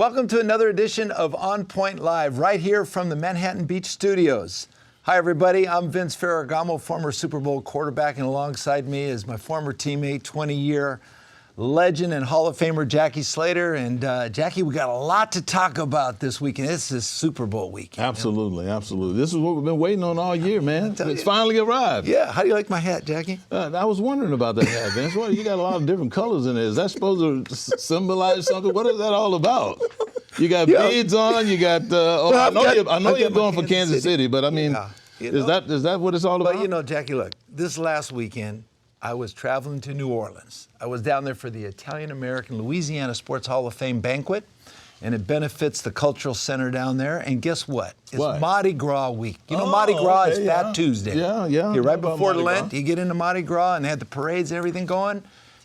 Welcome to another edition of On Point Live, right here from the Manhattan Beach studios. Hi, everybody. I'm Vince Ferragamo, former Super Bowl quarterback, and alongside me is my former teammate, 20-year legend and Hall of Famer Jackie Slater. And Jackie, we got a lot to talk about this weekend. This is Super Bowl weekend. Absolutely, absolutely. This is what we've been waiting on all year, man. It's finally arrived. Yeah. How do you like my hat, Jackie? I was wondering about that hat, Vince. Well, you got a lot of different colors in it. Is that supposed to symbolize something? What is that all about? You got beads on. You got. I know you're going for Kansas City, but I mean, is that what it's all about? But you know, Jackie, look. This last weekend, I was traveling to New Orleans. I was down there for the Italian-American Louisiana Sports Hall of Fame banquet, and it benefits the Cultural Center down there. And guess what? It's Mardi Gras week. You know, Mardi Gras is Fat Tuesday. Yeah. You're right before Lent. You get into Mardi Gras, and they had the parades and everything going.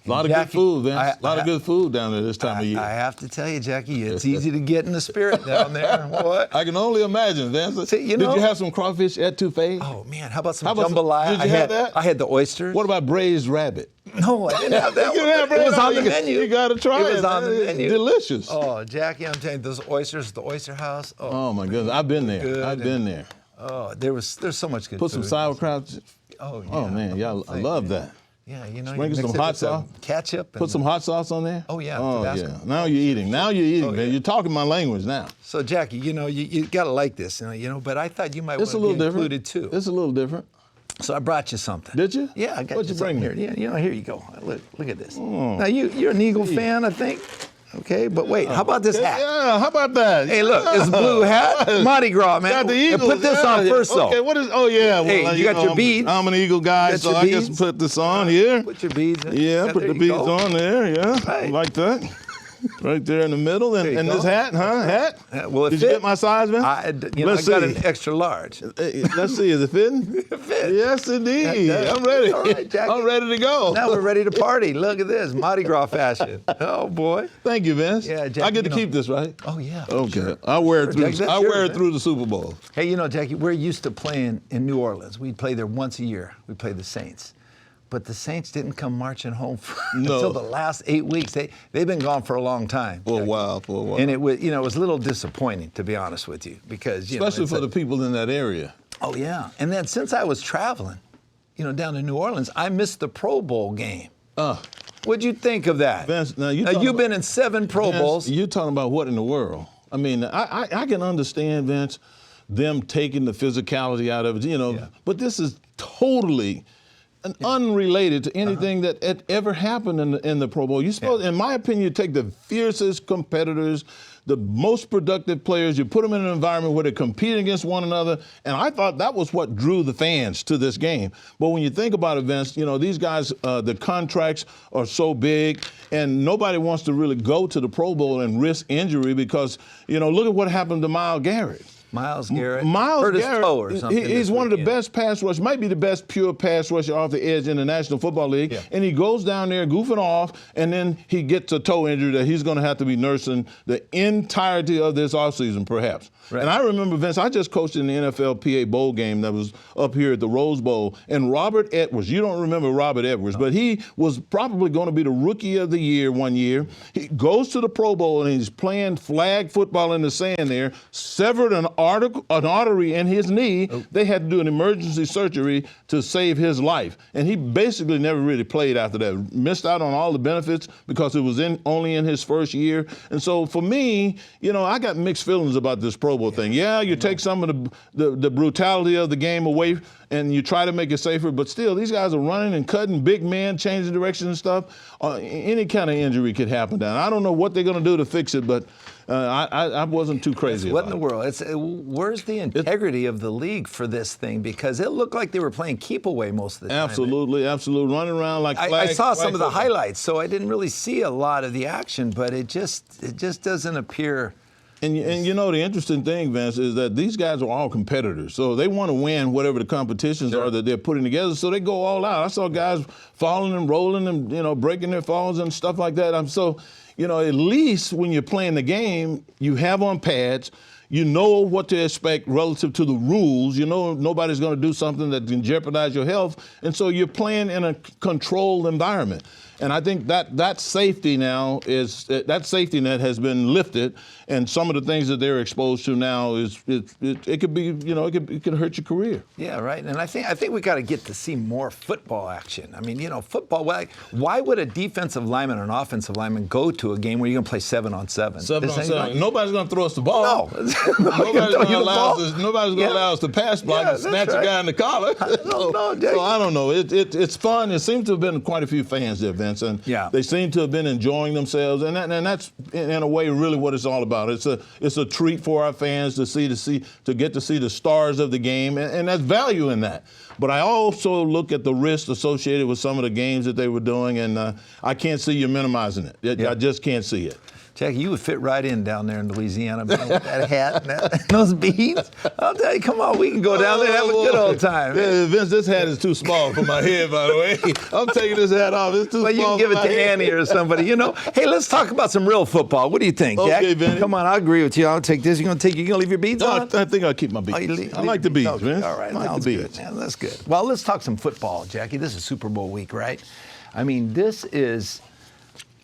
A lot of good food, Vince. A lot of good food down there this time of year. I have to tell you, Jackie, it's easy to get in the spirit down there. What? I can only imagine, Vince. See, did you have some crawfish etouffee? Oh, man, how about some jambalaya? Did you have that? I had the oysters. What about braised rabbit? No, I didn't have that one. It was on the menu. You got to try it. It was on the menu. Delicious. Oh, Jackie, I'm telling you, those oysters, the Oyster House. Oh my goodness. I've been there. I've been there. Oh, there's so much good food. Put some sauerkraut. Oh, yeah. Oh, man, I love that. Yeah, you know, sprinkle some hot sauce, ketchup. Put some hot sauce on there. Oh yeah. Oh Tabasco. yeah. Now you're eating. Man. You're talking my language now. So Jackie, you know, you gotta like this, you know. But I thought you might want to be included too. It's a little different. So I brought you something. Did you? Yeah, I got What'd you bring here. Yeah, you know, here you go. Look at this. Now you're an Eagle fan, I think. Okay, but wait, how about this hat? Yeah, how about that? Hey, look, it's a blue hat. Mardi Gras, man. Got the Eagles. And put this on first, though. Okay, what is? Oh yeah. Well, hey, you got your beads. I'm an Eagle guy, so I guess put this on here. Put your beads in. Yeah, put the beads on there. Yeah, right. Like that. Right there in the middle, and this hat, Hat? Well, did you get my size, man? I got an extra large. Let's see, is it fitting? It fits. Yes, indeed. I'm ready. All right, Jackie. I'm ready to go. Now we're ready to party. Look at this, Mardi Gras fashion. Oh boy. Thank you, Vince. Yeah, Jackie, I get to keep this, right? Oh yeah. Okay. Sure. I wear it through. Jackie, I wear it through the Super Bowl. Hey, you know, Jackie, we're used to playing in New Orleans. We play there once a year. We play the Saints. But the Saints didn't come marching home until the last 8 weeks. They've been gone for a long time. For a while. And it was, it was a little disappointing, to be honest with you, because especially for the people in that area. Oh yeah. And then since I was traveling, down to New Orleans, I missed the Pro Bowl game. What'd you think of that? Vince, now you've been in 7 Pro Bowls. You're talking about what in the world? I mean, I can understand, Vince, them taking the physicality out of it, but this is totally unrelated to anything that had ever happened in the Pro Bowl. You're supposed, in my opinion, you take the fiercest competitors, the most productive players, you put them in an environment where they're competing against one another, and I thought that was what drew the fans to this game. But when you think about it, Vince, these guys, the contracts are so big, and nobody wants to really go to the Pro Bowl and risk injury because, look at what happened to Myles Garrett. Myles Garrett. Myles Garrett, toe or something he's one of the best pass rushers, might be the best pure pass rusher off the edge in the National Football League. Yeah. And he goes down there goofing off, and then he gets a toe injury that he's going to have to be nursing the entirety of this offseason, perhaps. Right. And I remember, Vince, I just coached in the NFLPA Bowl game that was up here at the Rose Bowl, and Robert Edwards, you don't remember Robert Edwards, but he was probably going to be the Rookie of the Year one year. He goes to the Pro Bowl, and he's playing flag football in the sand there, severed an artery in his knee. They had to do an emergency surgery to save his life. And he basically never really played after that. Missed out on all the benefits because it was only in his first year. And so for me, I got mixed feelings about this Pro Bowl thing. Yeah, you take some of the brutality of the game away and you try to make it safer, but still, these guys are running and cutting, big men, changing direction and stuff. Any kind of injury could happen down. I don't know what they're going to do to fix it, but I wasn't too crazy about it. What in the world? Where's the integrity of the league for this thing? Because it looked like they were playing keep away most of the time. Absolutely. Running around like flag. I saw some of the highlights, so I didn't really see a lot of the action, but it just doesn't appear. And the interesting thing, Vince, is that these guys are all competitors. So they want to win whatever the competitions are that they're putting together. So they go all out. I saw guys falling and rolling and, breaking their falls and stuff like that. At least when you're playing the game, you have on pads. You know what to expect relative to the rules. Nobody's going to do something that can jeopardize your health. And so you're playing in a controlled environment. And I think that safety now that safety net has been lifted, and some of the things that they're exposed to now it could be, it could hurt your career. Yeah, right. And I think we got to get to see more football action. I mean, football. Why would a defensive lineman or an offensive lineman go to a game where you're going to play 7-on-7? 7-on-7. Nobody's going to throw us the ball. No. Nobody's going to allow us to pass block and snatch a guy in the collar. So I don't know. It's fun. It seems to have been quite a few fans there, Vince, and they seem to have been enjoying themselves, and that's in a way really what it's all about. It's a treat for our fans to get to see the stars of the game, and that's value in that. But I also look at the risk associated with some of the games that they were doing, and I can't see you minimizing it. I just can't see it. Jackie, you would fit right in down there in Louisiana, man, with that hat and those beads. I'll tell you, come on, we can go down there and have a good old time. Yeah, Vince, this hat is too small for my head, by the way. I'm taking this hat off. It's too small. Well, you can give it to Annie or somebody, Hey, let's talk about some real football. What do you think, Jack? Okay, Vinny. Come on, I'll agree with you. I'll take this. You gonna leave your beads on? I think I'll keep my beads. I like the beads, Vince. All right, I like the beads. Good, man. That's good. Well, let's talk some football, Jackie. This is Super Bowl week, right? I mean, this is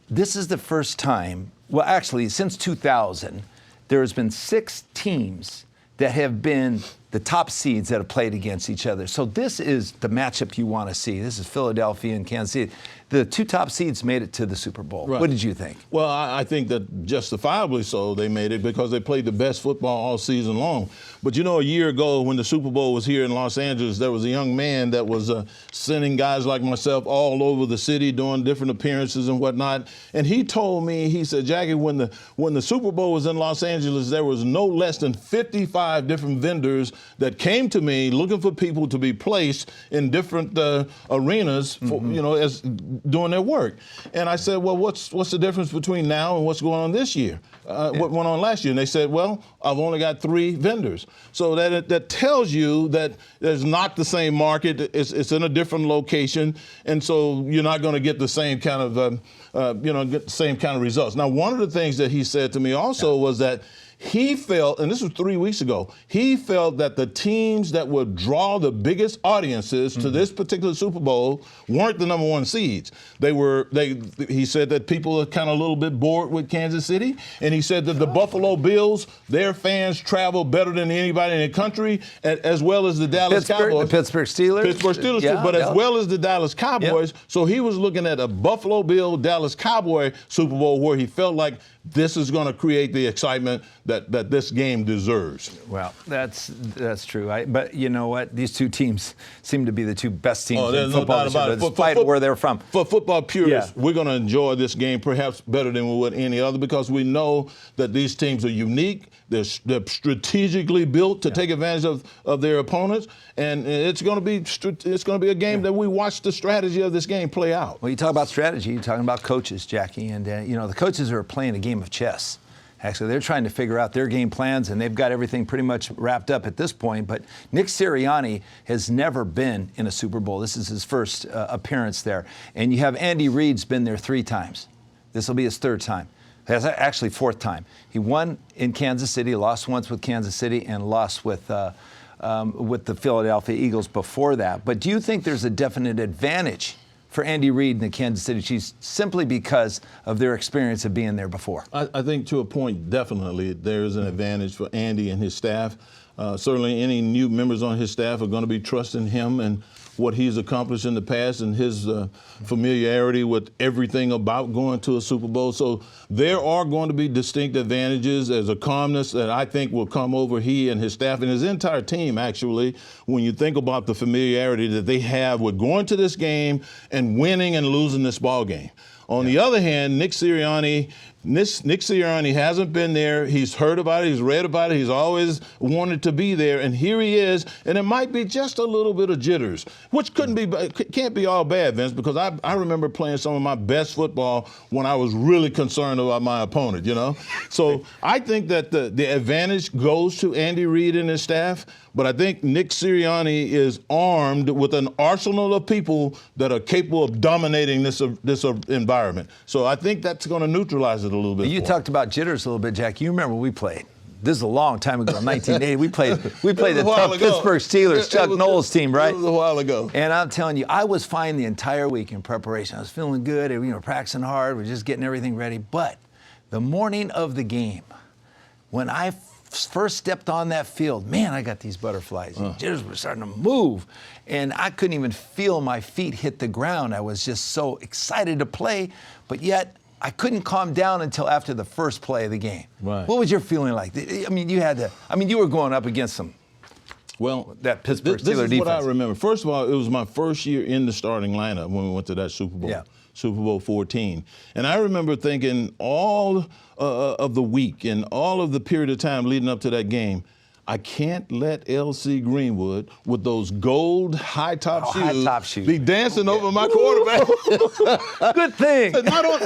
the first time. Well, actually, since 2000, there has been 6 teams that have been the top seeds that have played against each other. So this is the matchup you want to see. This is Philadelphia and Kansas City. The 2 top seeds made it to the Super Bowl. Right. What did you think? Well, I think that justifiably so they made it because they played the best football all season long. But a year ago when the Super Bowl was here in Los Angeles, there was a young man that was sending guys like myself all over the city doing different appearances and whatnot. And he told me, he said, Jackie, when the Super Bowl was in Los Angeles, there was no less than 55 different vendors that came to me looking for people to be placed in different arenas for, as doing their work. And I said, well, what's the difference between now and what's going on this year? What went on last year? And they said, well, I've only got 3 vendors. So that tells you that there's not the same market. It's in a different location. And so you're not going to get the same kind of results. Now, one of the things that he said to me also was that he felt, and this was 3 weeks ago, he felt that the teams that would draw the biggest audiences to this particular Super Bowl weren't the number 1 seeds. He said that people are kind of a little bit bored with Kansas City, and he said that the Buffalo Bills, their fans travel better than anybody in the country, as well as the Dallas Cowboys. The Pittsburgh Steelers. But as well as the Dallas Cowboys. Yep. So he was looking at a Buffalo Bill, Dallas Cowboy Super Bowl where he felt like this is going to create the excitement that this game deserves. Well, that's true. But you know what? These 2 teams seem to be the 2 best teams in football. No doubt about it. Despite where they're from. For football purists, we're going to enjoy this game perhaps better than we would any other because we know that these teams are unique. They're strategically built to take advantage of their opponents, and it's going to be a game that we watch the strategy of this game play out. Well, you talk about strategy, you're talking about coaches, Jackie, and the coaches are playing a game of chess. Actually, they're trying to figure out their game plans, and they've got everything pretty much wrapped up at this point. But Nick Sirianni has never been in a Super Bowl. This is his first appearance there, and you have Andy Reid's been there 3 times. This will be his 3rd time. That's actually 4th time. He won in Kansas City, lost once with Kansas City, and lost with the Philadelphia Eagles before that. But do you think there's a definite advantage for Andy Reid and the Kansas City Chiefs simply because of their experience of being there before? I think to a point, definitely, there is an advantage for Andy and his staff. Certainly any new members on his staff are going to be trusting him and what he's accomplished in the past and his familiarity with everything about going to a Super Bowl. So there are going to be distinct advantages. There's a calmness that I think will come over he and his staff and his entire team, actually, when you think about the familiarity that they have with going to this game and winning and losing this ball game. On the other hand, Nick Sirianni hasn't been there. He's heard about it. He's read about it. He's always wanted to be there. And here he is. And it might be just a little bit of jitters, which can't be all bad, Vince, because I remember playing some of my best football when I was really concerned about my opponent, So I think that the advantage goes to Andy Reid and his staff. But I think Nick Sirianni is armed with an arsenal of people that are capable of dominating this environment. So I think that's going to neutralize it a little bit. You talked about jitters a little bit, Jack. You remember we played this is a long time ago, 1980. We played the tough Pittsburgh Steelers, Chuck Noll's team, right? It was a while ago. And I'm telling you, I was fine the entire week in preparation. I was feeling good, practicing hard. We're just getting everything ready. But the morning of the game, when I first stepped on that field, man, I got these butterflies. Jitters were starting to move, and I couldn't even feel my feet hit the ground. I was just so excited to play, but yet I couldn't calm down until after the first play of the game. Right. What was your feeling like? I mean, you were going up against that Pittsburgh Steelers defense. This is what I remember. First of all, it was my first year in the starting lineup when we went to that Super Bowl. Yeah. Super Bowl 14. And I remember thinking all of the week and all of the period of time leading up to that game, I can't let L.C. Greenwood with those gold high-top shoes be dancing over my quarterback. Good thing.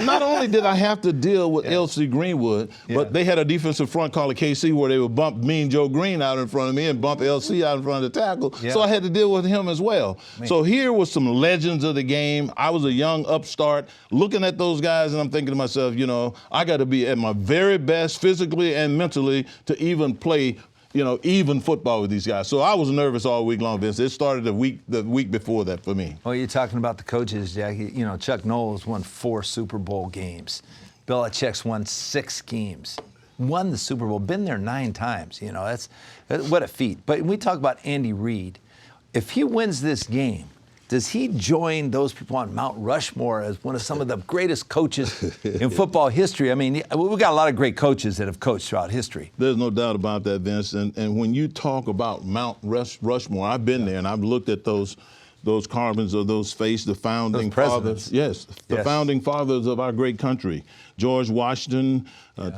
Not only did I have to deal with L.C. Greenwood, but they had a defensive front called KC where they would bump Mean Joe Green out in front of me and bump L.C. out in front of the tackle. Yeah. So I had to deal with him as well. Man. So here was some legends of the game. I was a young upstart looking at those guys, and I'm thinking to myself, I got to be at my very best physically and mentally to even play even football with these guys. So I was nervous all week long, Vince. It started the week before that for me. Well, you're talking about the coaches, Jackie. Chuck Noll's won 4 Super Bowl games. Belichick's won 6 games. Won the Super Bowl, been there 9 times. That's what a feat. But when we talk about Andy Reid, if he wins this game, does he join those people on Mount Rushmore as one of some of the greatest coaches in football history? I mean, we've got a lot of great coaches that have coached throughout history. There's no doubt about that, Vince. And when you talk about Mount Rushmore, I've been there and I've looked at those carbons of those faces, the founding fathers. Yes, the founding fathers of our great country. George Washington,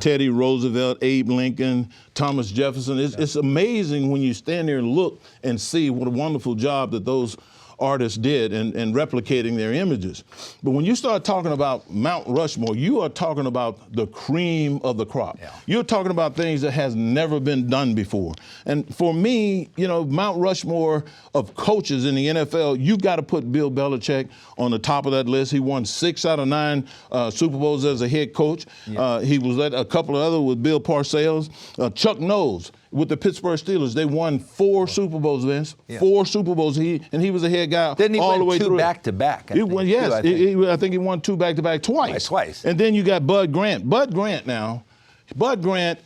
Teddy Roosevelt, Abe Lincoln, Thomas Jefferson. It's amazing when you stand there and look and see what a wonderful job that those artists did in replicating their images. But when you start talking about Mount Rushmore, you are talking about the cream of the crop. Yeah. You're talking about things that has never been done before. And for me, Mount Rushmore of coaches in the NFL, you've got to put Bill Belichick on the top of that list. He won 6 out of 9 Super Bowls as a head coach. Yeah. He was at a couple of other with Bill Parcells. Chuck Noll with the Pittsburgh Steelers, they won 4 Super Bowls, Vince. Yeah. 4 Super Bowls. He was a head guy all the way through. Didn't he win 2 back-to-back? I think he won 2 back-to-back twice. And then you got Bud Grant. Bud Grant,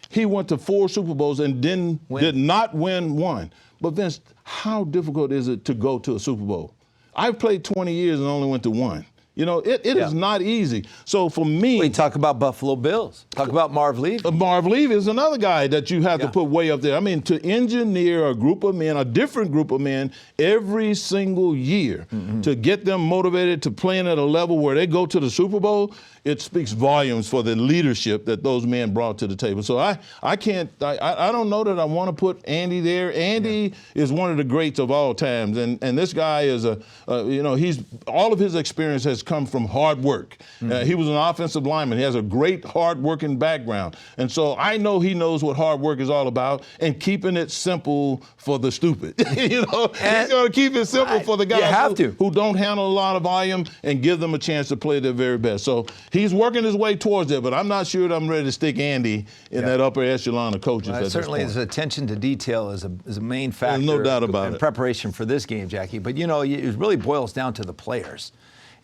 he went to 4 Super Bowls and did not win 1. But Vince, how difficult is it to go to a Super Bowl? I've played 20 years and only went to 1. It is not easy. So for me... We talk about Buffalo Bills. Talk about Marv Levy. Marv Levy is another guy that you have to put way up there. I mean, to engineer a group of men, a different group of men, every single year to get them motivated to playing at a level where they go to the Super Bowl, it speaks volumes for the leadership that those men brought to the table. So I don't know that I want to put Andy there. Andy is one of the greats of all times, and this guy is he's all of his experience has come from hard work. He was an offensive lineman. He has a great hard-working background, and so I know he knows what hard work is all about and keeping it simple for the stupid. He's going to keep it simple for the guys who don't handle a lot of volume and give them a chance to play their very best. So he's working his way towards it, but I'm not sure that I'm ready to stick Andy in that upper echelon of coaches. Well, certainly, his attention to detail is a main factor. There's no doubt about it. In preparation for this game, Jackie. But it really boils down to the players.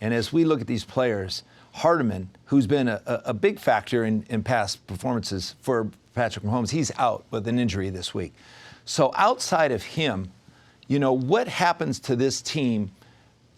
And as we look at these players, Hardeman, who's been a big factor in past performances for Patrick Mahomes, he's out with an injury this week. So outside of him, what happens to this team?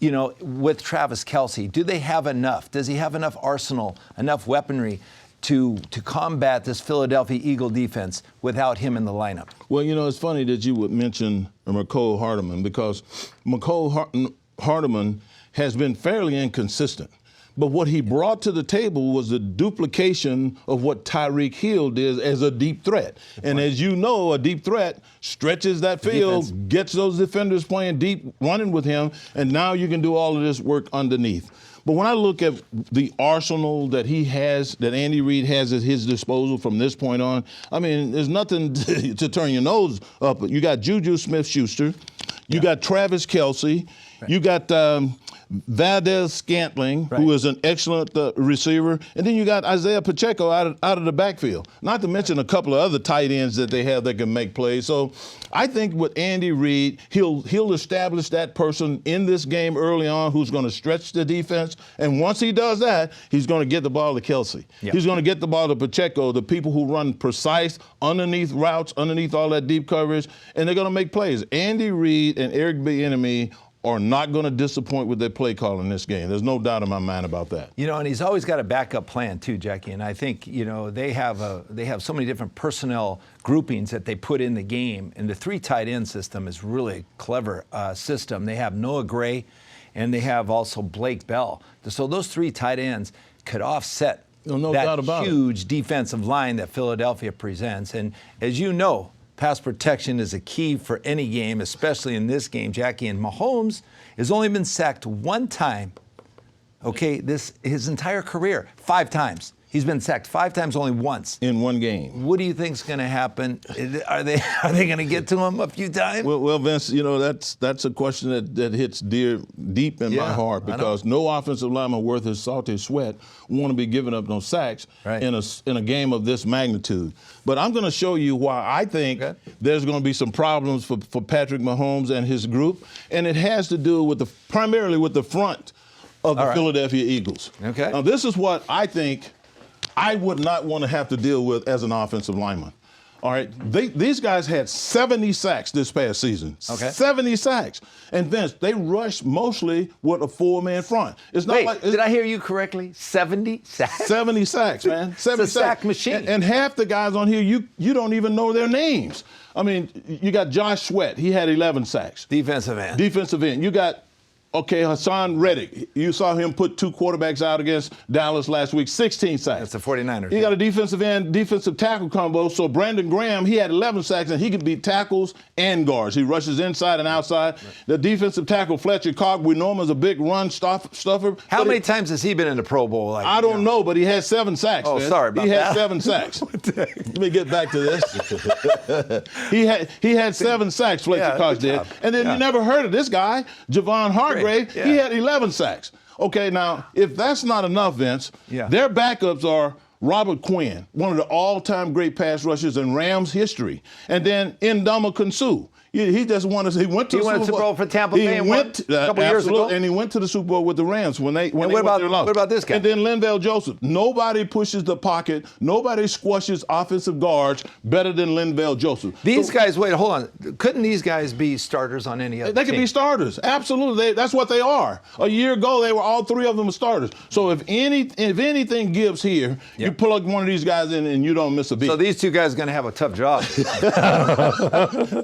With Travis Kelce, do they have enough? Does he have enough arsenal, enough weaponry to combat this Philadelphia Eagle defense without him in the lineup? Well, it's funny that you would mention Mecole Hardman because Mecole Hardman has been fairly inconsistent. But what he brought to the table was the duplication of what Tyreek Hill did as a deep threat. And as you know, a deep threat stretches that field, gets those defenders playing deep, running with him, and now you can do all of this work underneath. But when I look at the arsenal that he has, that Andy Reid has at his disposal from this point on, I mean, there's nothing to turn your nose up. You got Juju Smith-Schuster. You got Travis Kelce. Right. You got Valdez-Scantling, Right. who is an excellent receiver, and then you got Isaiah Pacheco out of the backfield. Not to mention a couple of other tight ends that they have that can make plays. So I think with Andy Reid, he'll establish that person in this game early on who's going to stretch the defense. And once he does that, he's going to get the ball to Kelce. Yep. He's going to get the ball to Pacheco, the people who run precise underneath routes, underneath all that deep coverage, and they're going to make plays. Andy Reid and Eric Bieniemy are not going to disappoint with their play call in this game. There's no doubt in my mind about that. You know, and he's always got a backup plan too, Jackie. And I think, you know, they have so many different personnel groupings that they put in the game. And the 3 tight end system is really a clever system. They have Noah Gray, and they have also Blake Bell. So those 3 tight ends could offset No that doubt about huge defensive line that Philadelphia presents. And as you know, pass protection is a key for any game, especially in this game, Jackie. And Mahomes has only been sacked 1 time, okay, his entire career, 5 times. He's been sacked 5 times, only once. In one game. What do you think's going to happen? Are they going to get to him a few times? Well, Vince, you know, that's a question that hits deep in my heart, because no offensive lineman worth his salty sweat want to be giving up no sacks in a game of this magnitude. But I'm going to show you why I think there's going to be some problems for Patrick Mahomes and his group, and it has to do with primarily with the front of the Philadelphia Eagles. Okay. Now, this is what I think I would not want to have to deal with as an offensive lineman. All right, these guys had 70 sacks this past season. Okay. 70 sacks. And Vince, they rushed mostly with a 4-man front. It's not like did I hear you correctly? 70 sacks? 70 sacks, man. 70 it's a sack machine. And half the guys on here, you don't even know their names. I mean, you got Josh Sweat. He had 11 sacks. Defensive end. Defensive end. You got Hassan Reddick. You saw him put 2 quarterbacks out against Dallas last week, 16 sacks. That's the 49ers. You got a defensive end, defensive tackle combo. So Brandon Graham, he had 11 sacks, and he can beat tackles and guards. He rushes inside and outside. The defensive tackle, Fletcher Cox, we know him as a big run stuffer. How many times has he been in the Pro Bowl? I don't know, but he had 7 sacks. Oh, man. sorry about that. He had that. 7 sacks. Let me get back to this. he had 7 sacks, Fletcher Cox did. And then you never heard of this guy, Javon Hargrave. He had 11 sacks. Okay, now, if that's not enough, Vince, their backups are Robert Quinn, one of the all-time great pass rushers in Rams history, and then Ndamukong Suh. He just won. He went to the Super Bowl for Tampa Bay a couple years ago, and he went to the Super Bowl with the Rams when they what about this guy? And then Linval Joseph. Nobody pushes the pocket. Nobody squashes offensive guards better than Linval Joseph. These guys, wait, hold on. Couldn't these guys be starters on any other They team? could be starters. Absolutely. That's what they are. A year ago, they were all 3 of them were starters. So if anything gives here, you plug one of these guys in and you don't miss a beat. So these 2 guys are going to have a tough job.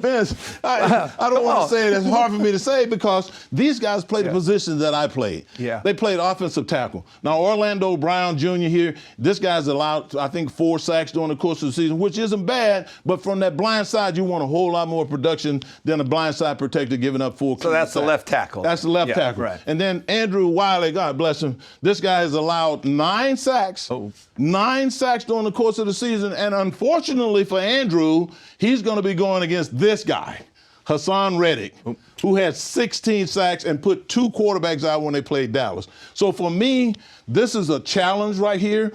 Vince, I don't want to say it. It's hard for me to say because these guys played the positions that I played. They played offensive tackle. Now, Orlando Brown Jr. here, this guy's allowed, I think, 4 sacks during the course of the season, which isn't bad, but from that blind side, you want a whole lot more production than a blind side protector giving up 4. So that's the left tackle. That's the left tackle. Right. And then Andrew Wiley, God bless him, this guy has allowed 9 sacks. 9 sacks during the course of the season, and unfortunately for Andrew, he's going to be going against this guy, Hassan Reddick, who had 16 sacks and put 2 quarterbacks out when they played Dallas. So for me, this is a challenge right here.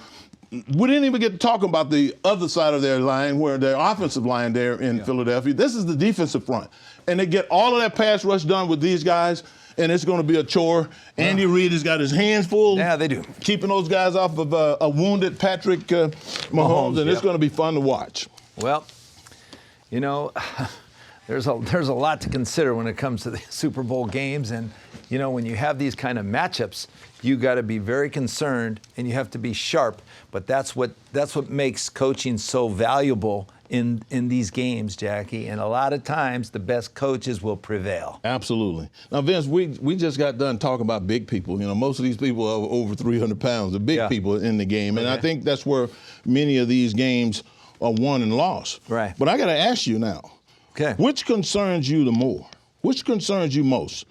We didn't even get to talk about the other side of their line, where their offensive line there in Philadelphia. This is the defensive front. And they get all of that pass rush done with these guys, and it's going to be a chore. Andy Reid has got his hands full. Yeah, they do. Keeping those guys off of a wounded Patrick Mahomes, and it's going to be fun to watch. Well, you know, there's a lot to consider when it comes to the Super Bowl games, and you know, when you have these kind of matchups, you got to be very concerned and you have to be sharp. But that's what makes coaching so valuable in these games, Jackie. And a lot of times, the best coaches will prevail. Absolutely. Now, Vince, we just got done talking about big people. You know, most of these people are over 300 pounds. The big people in the game, and I think that's where many of these games are won and lost. Right. But I got to ask you now. Okay. Which concerns you the more? Which concerns you most?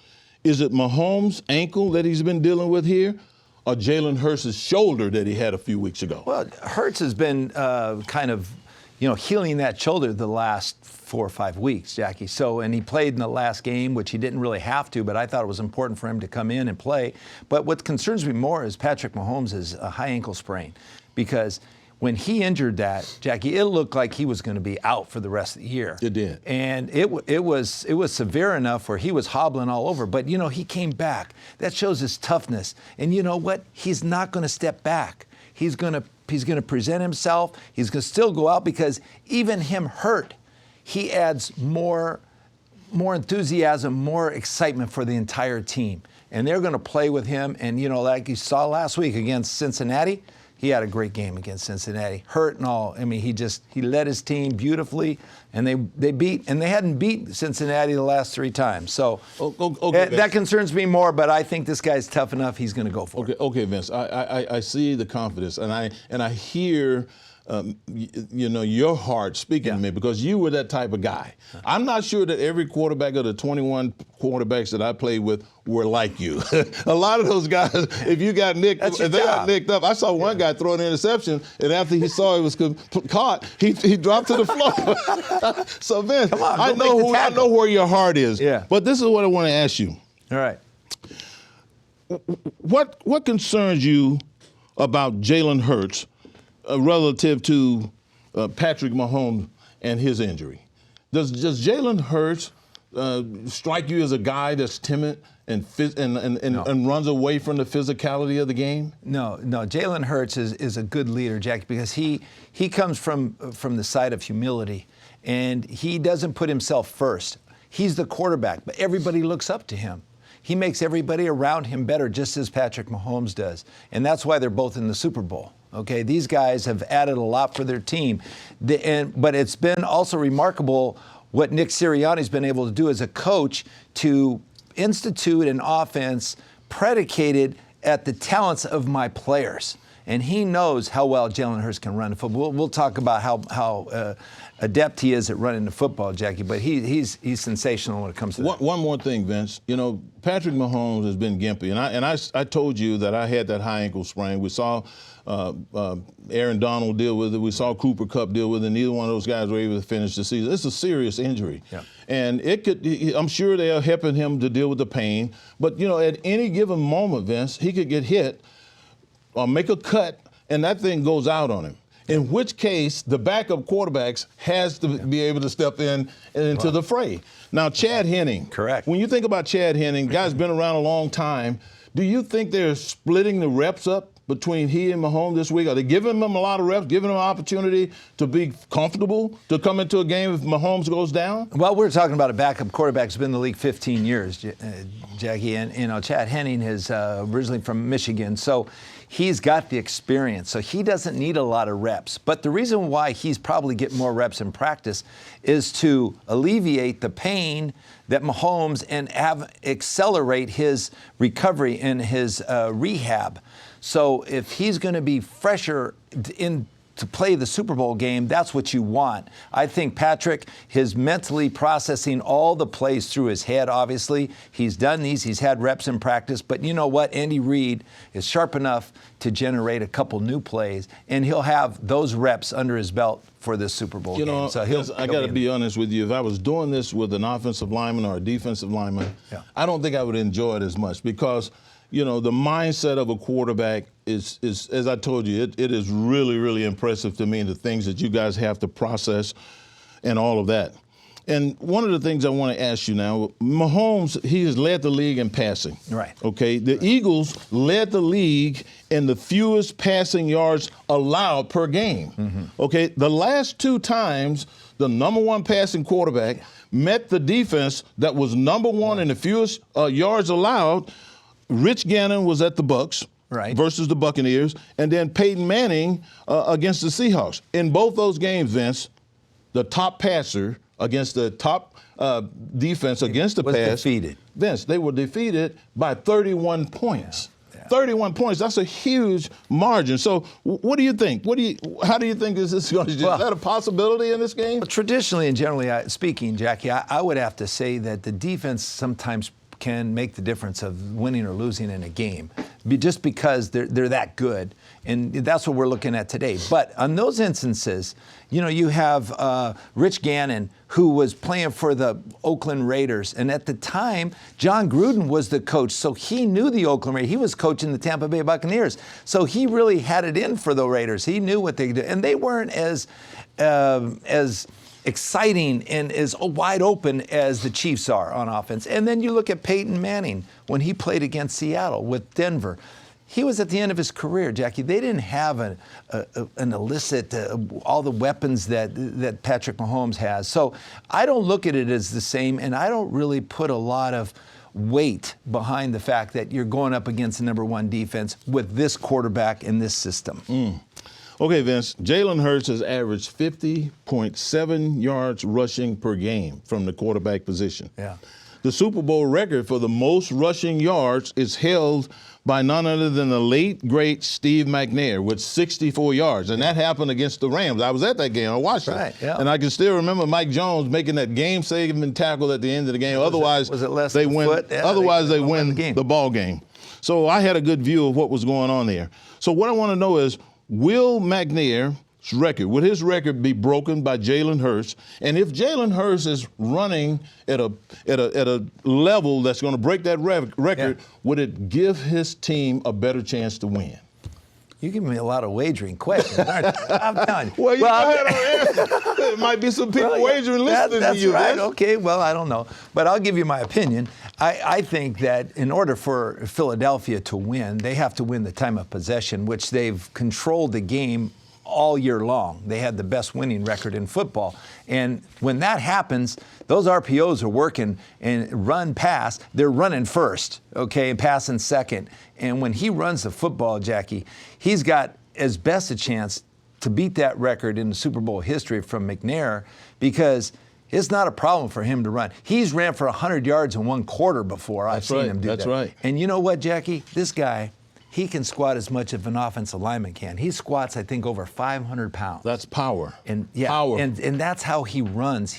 Is it Mahomes' ankle that he's been dealing with here, or Jalen Hurts' shoulder that he had a few weeks ago? Well, Hurts has been kind of, healing that shoulder the last 4 or 5 weeks, Jackie. So, and he played in the last game, which he didn't really have to, but I thought it was important for him to come in and play. But what concerns me more is Patrick Mahomes is a high ankle sprain, because when he injured that, Jackie, it looked like he was going to be out for the rest of the year. It did. And it was severe enough where he was hobbling all over. But, he came back. That shows his toughness. And you know what? He's not going to step back. He's going to present himself. He's going to still go out, because even him hurt, he adds more enthusiasm, more excitement for the entire team. And they're going to play with him. And, like you saw last week against Cincinnati, he had a great game against Cincinnati, hurt and all. I mean, he led his team beautifully, and they hadn't beat Cincinnati the last 3 times. So that concerns me more, but I think this guy's tough enough. He's going to go for it. Okay, Vince. I see the confidence, and I hear your heart speaking to me, because you were that type of guy. I'm not sure that every quarterback of the 21 quarterbacks that I played with were like you. A lot of those guys, if you got nicked, got nicked up. I saw one guy throw an interception, and after he saw it was caught, he dropped to the floor. So, Vince, come on, I know where your heart is. Yeah. But this is what I want to ask you. All right. What concerns you about Jalen Hurts relative to Patrick Mahomes and his injury? Does Jalen Hurts strike you as a guy that's timid and runs away from the physicality of the game? No. Jalen Hurts is a good leader, Jackie, because he comes from the side of humility, and he doesn't put himself first. He's the quarterback, but everybody looks up to him. He makes everybody around him better, just as Patrick Mahomes does. And that's why they're both in the Super Bowl. Okay, these guys have added a lot for their team. But it's been also remarkable what Nick Sirianni's been able to do as a coach to institute an offense predicated at the talents of my players. And he knows how well Jalen Hurts can run the football. We'll talk about how adept he is at running the football, Jackie, but he's sensational when it comes to that. One more thing, Vince. Patrick Mahomes has been gimpy, and I told you that I had that high ankle sprain. We saw Aaron Donald deal with it. We saw Cooper Kupp deal with it. Neither one of those guys were able to finish the season. It's a serious injury. Yeah. And I'm sure they are helping him to deal with the pain. But, at any given moment, Vince, he could get hit or make a cut, and that thing goes out on him. In which case, the backup quarterbacks has to be able to step into the fray. Now, Chad Henne. Correct. When you think about Chad Henne, guy's been around a long time. Do you think they're splitting the reps up between he and Mahomes this week? Are they giving him a lot of reps, giving him an opportunity to be comfortable to come into a game if Mahomes goes down? Well, we're talking about a backup quarterback who's been in the league 15 years, Jackie. And, Chad Henne is originally from Michigan. So he's got the experience. So he doesn't need a lot of reps. But the reason why he's probably getting more reps in practice is to alleviate the pain that Mahomes and accelerate his recovery and his rehab. So if he's going to be fresher to play the Super Bowl game, that's what you want. I think Patrick is mentally processing all the plays through his head, obviously. He's done these. He's had reps in practice. But you know what? Andy Reid is sharp enough to generate a couple new plays, and he'll have those reps under his belt for this Super Bowl game. So I got to be honest with you. If I was doing this with an offensive lineman or a defensive lineman, I don't think I would enjoy it as much, because the mindset of a quarterback is as I told you, it is really, really impressive to me, the things that you guys have to process and all of that. And one of the things I want to ask you now, Mahomes, he has led the league in passing. Right. Okay. The Eagles led the league in the fewest passing yards allowed per game. Mm-hmm. Okay. The last 2 times the number 1 passing quarterback met the defense that was number 1 in the fewest yards allowed, Rich Gannon was at the Bucs versus the Buccaneers, and then Peyton Manning against the Seahawks. In both those games, Vince, the top passer against the top defense against the pass. Defeated. Vince, they were defeated by 31 points. Yeah. 31 points. That's a huge margin. So what do you think? How do you think this is going to do? Is that a possibility in this game? Traditionally and generally speaking, Jackie, I would have to say that the defense sometimes can make the difference of winning or losing in a game, just because they're that good. And that's what we're looking at today. But on those instances, you have Rich Gannon, who was playing for the Oakland Raiders. And at the time, John Gruden was the coach, so he knew the Oakland Raiders. He was coaching the Tampa Bay Buccaneers. So he really had it in for the Raiders. He knew what they could do. And they weren't as exciting and as wide open as the Chiefs are on offense. And then you look at Peyton Manning when he played against Seattle with Denver. He was at the end of his career, Jackie. They didn't have an illicit, all the weapons that Patrick Mahomes has. So I don't look at it as the same, and I don't really put a lot of weight behind the fact that you're going up against the number one defense with this quarterback in this system. Okay, Vince, Jalen Hurts has averaged 50.7 yards rushing per game from the quarterback position. Yeah. The Super Bowl record for the most rushing yards is held by none other than the late, great Steve McNair with 64 yards. And that happened against the Rams. I was at that game. I watched it. Yeah. And I can still remember Mike Jones making that game-saving tackle at the end of the game. Otherwise, was it less they than a win. foot? Yeah, Otherwise, they win the ball game. So I had a good view of what was going on there. So what I want to know is, will McNair's record, would his record be broken by Jalen Hurts? And if Jalen Hurts is running at a level that's going to break that record, would it give his team a better chance to win? You give me a lot of wagering questions, aren't you? I'm telling you. Well, you there might be some people wagering listening to you. That's right. Okay, well, I don't know. But I'll give you my opinion. I think that in order for Philadelphia to win, they have to win the time of possession, which they've controlled the game all year long. They had the best winning record in football. And when that happens, those RPOs are working and run pass. They're running first, okay, and passing second. And when he runs the football, Jackie, he's got as best a chance to beat that record in the Super Bowl history from McNair, because it's not a problem for him to run. He's ran for 100 yards in one quarter before. I've seen him do that. That's right. And you know what, Jackie? This guy, he can squat as much as an offensive lineman can. He squats, I think, over 500 pounds. That's power. And yeah, power. And that's how he runs.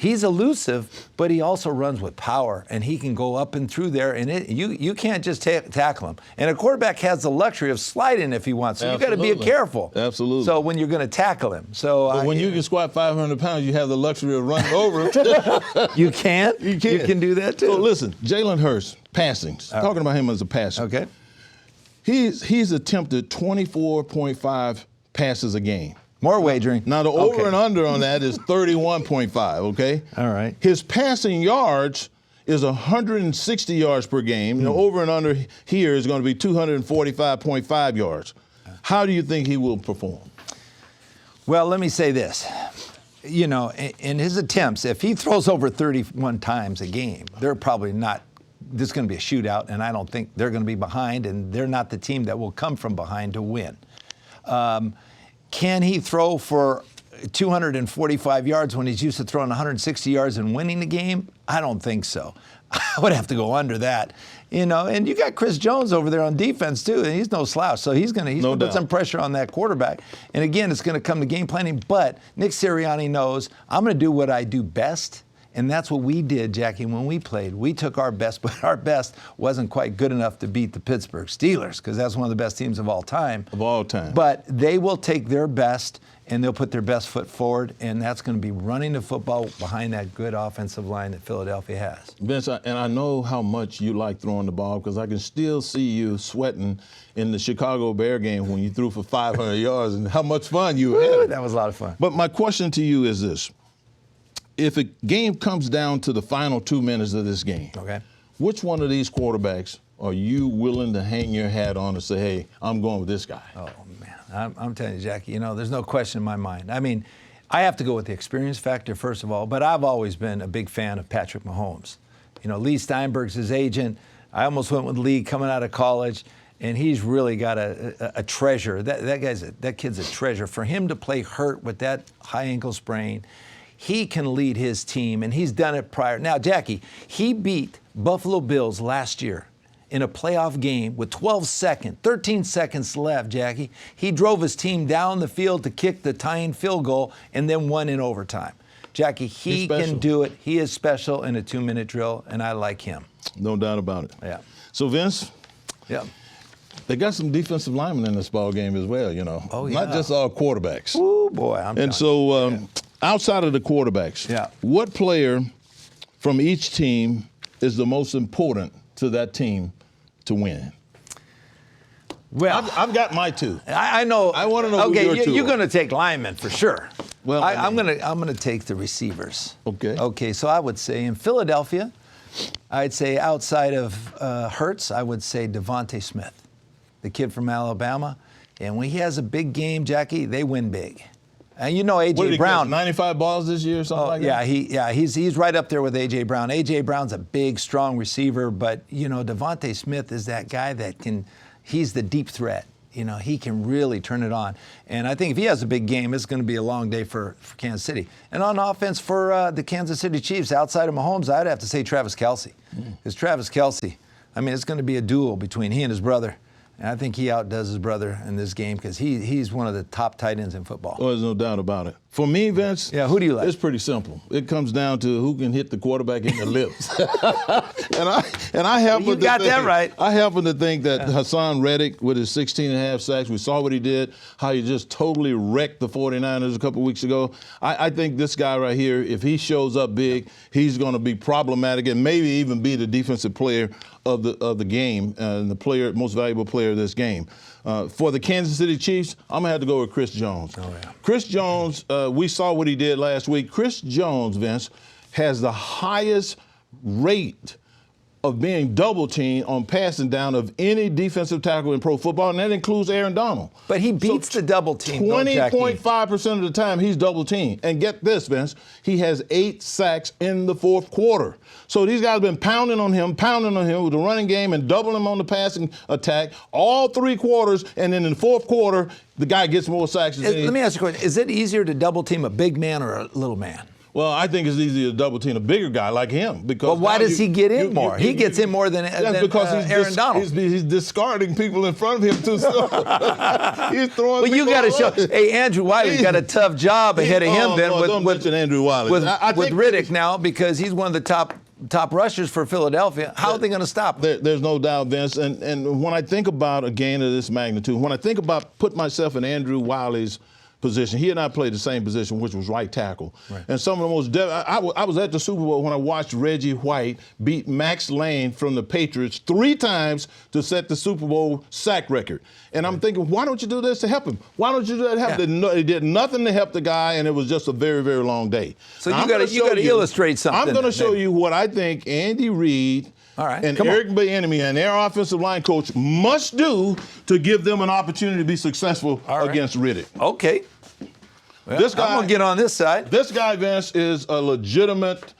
He's elusive, but he also runs with power, and he can go up and through there, and you can't just tackle him. And a quarterback has the luxury of sliding if he wants. So you got to be careful. Absolutely. So when you're going to tackle him. But when you can squat 500 pounds, you have the luxury of running over him. You can? You can do that too. So listen, Jalen Hurts, passing. Talking about him as a passer. Okay. He's attempted 24.5 passes a game. More wagering. Now, the over and under on that is 31.5, okay? All right. His passing yards is 160 yards per game. The over and under here is going to be 245.5 yards. How do you think he will perform? Well, let me say this. In his attempts, if he throws over 31 times a game, they're probably not. This is going to be a shootout, and I don't think they're going to be behind, and they're not the team that will come from behind to win. Can he throw for 245 yards when he's used to throwing 160 yards and winning the game? I don't think so. I would have to go under that. And you got Chris Jones over there on defense too, and he's no slouch. So he's going to put some pressure on that quarterback. And again, it's going to come to game planning. But Nick Sirianni knows I'm going to do what I do best. And that's what we did, Jackie, when we played. We took our best, but our best wasn't quite good enough to beat the Pittsburgh Steelers, because that's one of the best teams of all time. Of all time. But they will take their best, and they'll put their best foot forward, and that's going to be running the football behind that good offensive line that Philadelphia has. Vince, and I know how much you like throwing the ball, because I can still see you sweating in the Chicago Bear game when you threw for 500 yards and how much fun you had. That was a lot of fun. But my question to you is this. If a game comes down to the final 2 minutes of this game, which one of these quarterbacks are you willing to hang your hat on and say, hey, I'm going with this guy? Oh, man. I'm telling you, Jackie, there's no question in my mind. I mean, I have to go with the experience factor, first of all, but I've always been a big fan of Patrick Mahomes. Lee Steinberg's his agent. I almost went with Lee coming out of college, and he's really got a treasure. That kid's a treasure. For him to play hurt with that high ankle sprain, he can lead his team, and he's done it prior. Now, Jackie, he beat Buffalo Bills last year in a playoff game with 13 seconds left, Jackie. He drove his team down the field to kick the tying field goal and then won in overtime. Jackie, he can do it. He is special in a 2-minute drill, and I like him. No doubt about it. Yeah. So, Vince, Yeah. they got some defensive linemen in this ball game as well, you know. Oh, yeah. Not just all quarterbacks. Oh, boy. And so, outside of the quarterbacks, what player from each team is the most important to that team to win? Well, I've got my two. I know. I want to know okay, who your two you're are. going to take linemen for sure. Well, I'm gonna take the receivers. Okay. Okay, so I would say in Philadelphia, I'd say outside of Hurts, I would say Devontae Smith, the kid from Alabama. And when he has a big game, Jackie, they win big. And you know A.J. Brown. 95 balls this year or something like that? He's right up there with A.J. Brown. A.J. Brown's a big, strong receiver, but, you know, Devontae Smith is that guy that he's the deep threat. You know, he can really turn it on. And I think if he has a big game, it's going to be a long day for Kansas City. And on offense for the Kansas City Chiefs, outside of Mahomes, I'd have to say Travis Kelce. Because Travis Kelce, I mean, it's going to be a duel between he and his brother. And I think he outdoes his brother in this game because he's one of the top tight ends in football. Oh, there's no doubt about it. For me, Vince, who do you like? It's pretty simple. It comes down to who can hit the quarterback in the lips. and I happen you got that right. I happen to think that Hassan Reddick with his 16.5 sacks, we saw what he did, how he just totally wrecked the 49ers a couple weeks ago. I think this guy right here, if he shows up big, he's going to be problematic and maybe even be the defensive player of the game and the most valuable player of this game. For the Kansas City Chiefs, I'm going to have to go with Chris Jones. Oh, yeah. Chris Jones, we saw what he did last week. Chris Jones, Vince, has the highest rate of being double-teamed on passing down of any defensive tackle in pro football, and that includes Aaron Donald. But he beats the double team, 20.5% of the time, he's double-teamed. And get this, Vince, he has 8 sacks in the fourth quarter. So these guys have been pounding on him with the running game and doubling him on the passing attack all 3 quarters, and then in the fourth quarter, the guy gets more sacks. Let me ask you a question. Is it easier to double-team a big man or a little man? Well, I think it's easier to double-team a bigger guy like him. Because why does he get in more? He gets in more than Aaron Donald. He's discarding people in front of him too soon. He's throwing. Well, you got to show. Hey, Andrew Wiley's got a tough job ahead of him. Then with Andrew Wiley with Riddick now because he's one of the top rushers for Philadelphia. How are they going to stop him? There's no doubt, Vince. And when I think about a game of this magnitude, when I think about put myself in Andrew Wiley's position. He and I played the same position, which was right tackle. Right. And some of the most I was at the Super Bowl when I watched Reggie White beat Max Lane from the Patriots 3 times to set the Super Bowl sack record. And I'm thinking, why don't you do this to help him? Why don't you do that to help him? They did nothing to help the guy, and it was just a very, very long day. So you got to illustrate something. I'm going to show you what I think Andy Reid and Eric Bieniemy and their offensive line coach must do to give them an opportunity to be successful against Riddick. Okay. Well, this guy, I'm going to get on this side. This guy, Vince, is a legitimate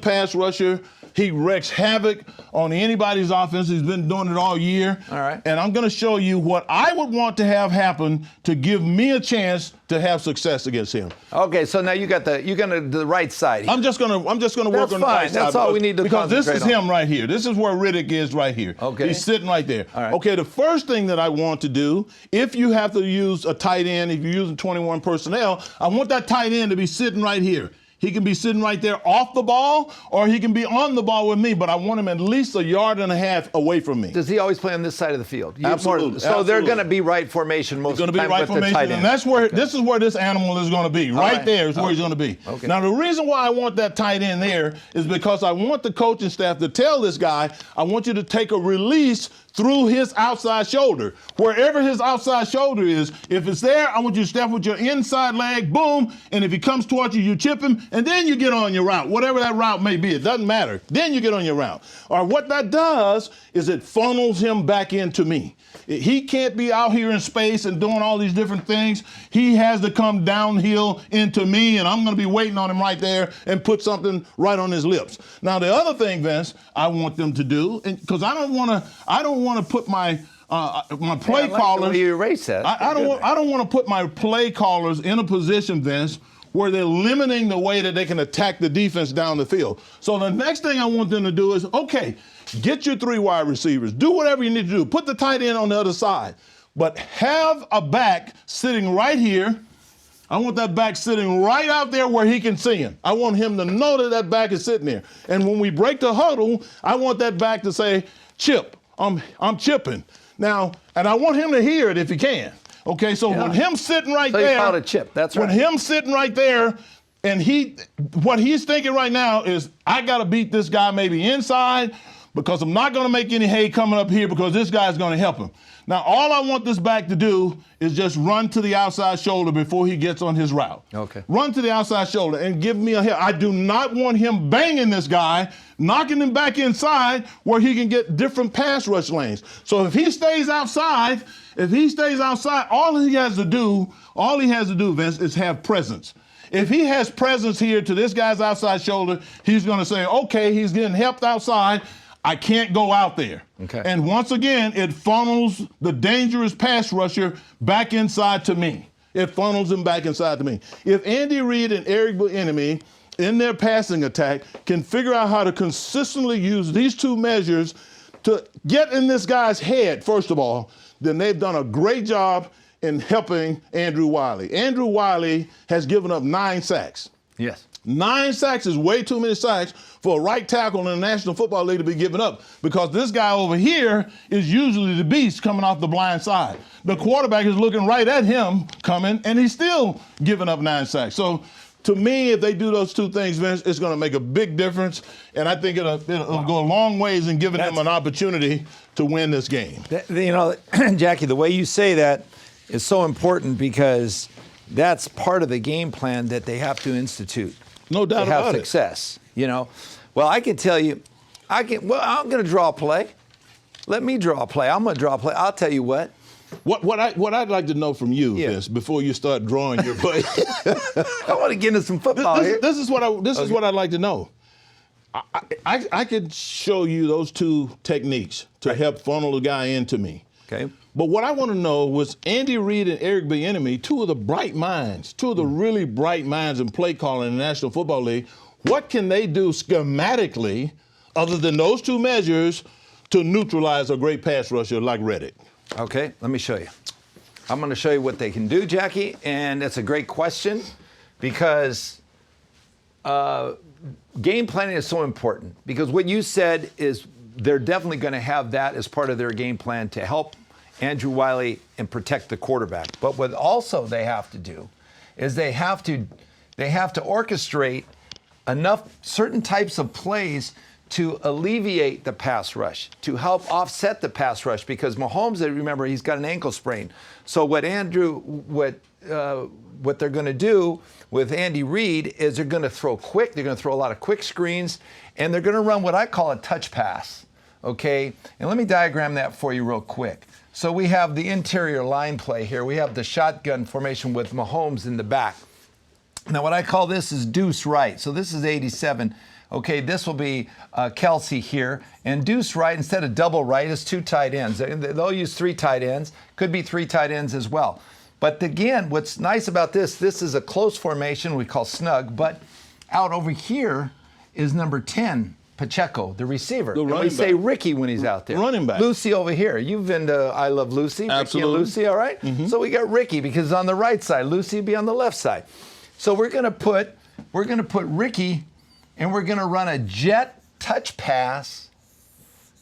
pass rusher. He wreaks havoc on anybody's offense. He's been doing it all year. All right. And I'm going to show you what I would want to have happen to give me a chance to have success against him. Okay, so now you're going to the right side. I'm just going to work on the right side. That's all we need to because this is him right here. This is where Riddick is right here. Okay. He's sitting right there. All right. Okay, the first thing that I want to do, if you have to use a tight end, if you're using 21 personnel, I want that tight end to be sitting right here. He can be sitting right there off the ball, or he can be on the ball with me, but I want him at least 1.5 yards away from me. Does he always play on this side of the field? Absolutely. So they're going to be right formation most of the time with the tight end. And that's where this is where this animal is going to be. Right there is where he's going to be. Okay. Now, the reason why I want that tight end there is because I want the coaching staff to tell this guy, I want you to take a release through his outside shoulder. Wherever his outside shoulder is, if it's there, I want you to step with your inside leg, boom, and if he comes towards you, you chip him, and then you get on your route, whatever that route may be. It doesn't matter. Then you get on your route. Or what that does is it funnels him back into me. He can't be out here in space and doing all these different things. He has to come downhill into me, and I'm going to be waiting on him right there and put something right on his lips. Now, the other thing, Vince, I want them to do, because I don't want to put my play callers. You erase that. I don't want to put my play callers in a position, Vince, where they're limiting the way that they can attack the defense down the field. So the next thing I want them to do is, okay, get your 3 wide receivers. Do whatever you need to do. Put the tight end on the other side. But have a back sitting right here I want that back sitting right out there where he can see him. I want him to know that that back is sitting there. And when we break the huddle, I want that back to say, chip, I'm chipping. Now, and I want him to hear it if he can. Okay, so when him sitting right there. So you call it a chip, that's right. When him sitting right there, and what he's thinking right now is, I got to beat this guy maybe inside because I'm not going to make any hay coming up here because this guy's going to help him. Now, all I want this back to do is just run to the outside shoulder before he gets on his route. Okay. Run to the outside shoulder and give me a hit. I do not want him banging this guy, knocking him back inside where he can get different pass rush lanes. So if he stays outside, all he has to do, Vince, is have presence. If he has presence here to this guy's outside shoulder, he's going to say, okay, he's getting helped outside. I can't go out there. Okay. And once again, it funnels the dangerous pass rusher back inside to me. It funnels him back inside to me. If Andy Reid and Eric Bieniemy in their passing attack can figure out how to consistently use these two measures to get in this guy's head, first of all, then they've done a great job in helping Andrew Wiley. Andrew Wiley has given up 9 sacks. Yes. 9 sacks is way too many sacks for a right tackle in the National Football League to be given up, because this guy over here is usually the beast coming off the blind side. The quarterback is looking right at him coming, and he's still giving up 9 sacks. So to me, if they do those two things, Vince, it's going to make a big difference, and I think it'll go a long ways in giving them an opportunity to win this game. You know, Jackie, the way you say that is so important, because that's part of the game plan that they have to institute. No doubt about it. To have success, you know. Well, I can tell you, I'm going to draw a play. Let me draw a play. I'm going to draw a play. I'll tell you what. What I'd like to know from you, Vince, before you start drawing your play. I want to get into some football here. This is what I'd like to know. I could show you those two techniques to help funnel the guy into me. Okay. But what I want to know was Andy Reid and Eric Bieniemy, two of the bright minds, two of the really bright minds in play calling in the National Football League. What can they do schematically, other than those two measures, to neutralize a great pass rusher like Reddick? Okay, let me show you. I'm going to show you what they can do, Jackie, and it's a great question, because game planning is so important. Because what you said is they're definitely going to have that as part of their game plan to help Andrew Wiley and protect the quarterback. But what also they have to do is they have to orchestrate enough certain types of plays to alleviate the pass rush, to help offset the pass rush, because Mahomes, remember, he's got an ankle sprain. So what they're going to do with Andy Reid is they're going to throw quick. They're going to throw a lot of quick screens, and they're going to run what I call a touch pass. Okay, and let me diagram that for you real quick. So we have the interior line play here. We have the shotgun formation with Mahomes in the back. Now what I call this is deuce right. So this is 87. Okay, this will be Kelce here. And deuce right, instead of double right, is 2 tight ends. They'll use 3 tight ends. Could be 3 tight ends as well. But again, what's nice about this is a close formation we call snug. But out over here is number 10. Pacheco, the receiver. The running we say Ricky when he's out there. Running back. Lucy over here. You've been to I Love Lucy. Absolutely. Ricky and Lucy, all right? Mm-hmm. So we got Ricky because it's on the right side. Lucy will be on the left side. So we're gonna put Ricky, and we're gonna run a jet touch pass.